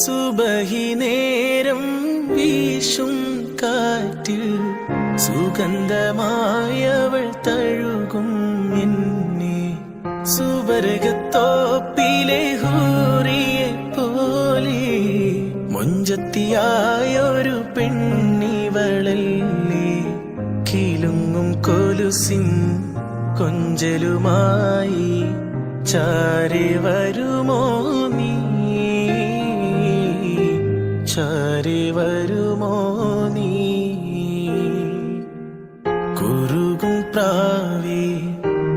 സുബഹി നേരം വീശും കാറ്റിൽ സുഗന്ധമായവൾ തഴുകും എന്നെ. സുവർഗത്തോപ്പിലെ ഹൂറിയെ പോലെ മൊഞ്ചത്തിയായൊരു പെണ്ണിവളല്ലേ. കിലുങ്ങും കൊലുസിൻ കൊഞ്ചലുമായി ചാരി വരുമോ നീ, ചാരി വരുമോ നീ. കുറുകും പ്രാവേ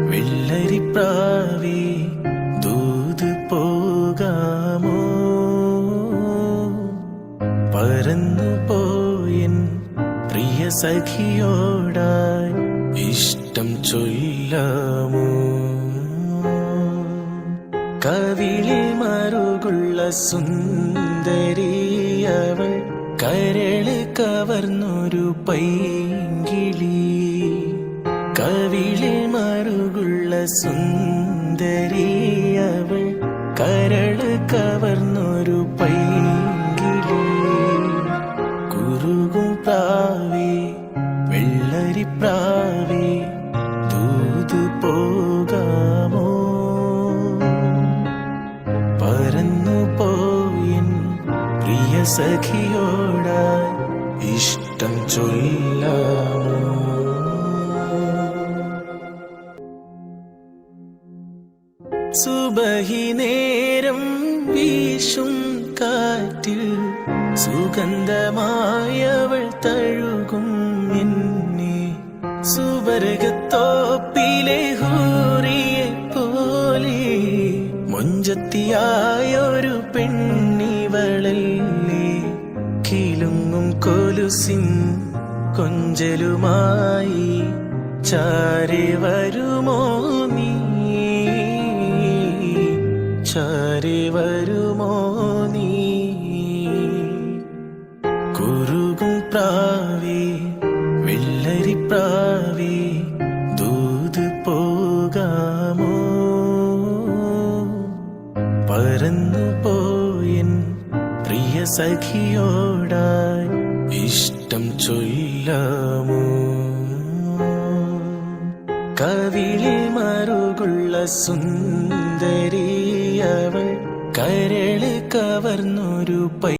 വെള്ളരിപ്രാവേ ദൂത് പോകാമോ. പറന്നു പോയൻ പ്രിയ സഖിയോടായി ഇഷ്ടം ചൊല്ലാമോ. കവിളിൽ മറുകുള്ള സുന്ദരിയവൾ കരള് കവർന്നൊരു പൈങ്കിളി. കവിളിൽ മറുകുള്ള സുന്ദരിയവൾ കരള് കവർന്നൊരു പൈങ്കിളി. കുറുകും പ്രാവേ വെള്ളരിപ്രാവേ ദൂത് പോകാമോ. പറന്നു പോയിൻ പ്രിയ സഖിയോടായി ഇഷ്ടം ചൊല്ലാമോ. സുബഹി നേരം വീശും കാറ്റിൽ സുഗന്ധമായവൾ തഴുകും എന്നെ. സുവർഗത്തോപ്പിലെ ഹൂറിയെ പോലെ മൊഞ്ചത്തിയായൊരു പെണ്ണിവളല്ലേ. കിലുങ്ങും കൊലുസിൻ കൊഞ്ചലുമായി ചാരി വരുമോ നീ, ചാരി വരുമോ നീ. കുറുകും പ്രാവേ വെള്ളരിപ്രാവേ ദൂത് പോകാമോ. പറന്നു പോയൻ പ്രിയ സഖിയോടായി ഇഷ്ടം ചൊല്ലാമോ. കവിളിൽ മറുകുള്ള സുന്ദരിയവൾ കരള് കവർന്നൊരു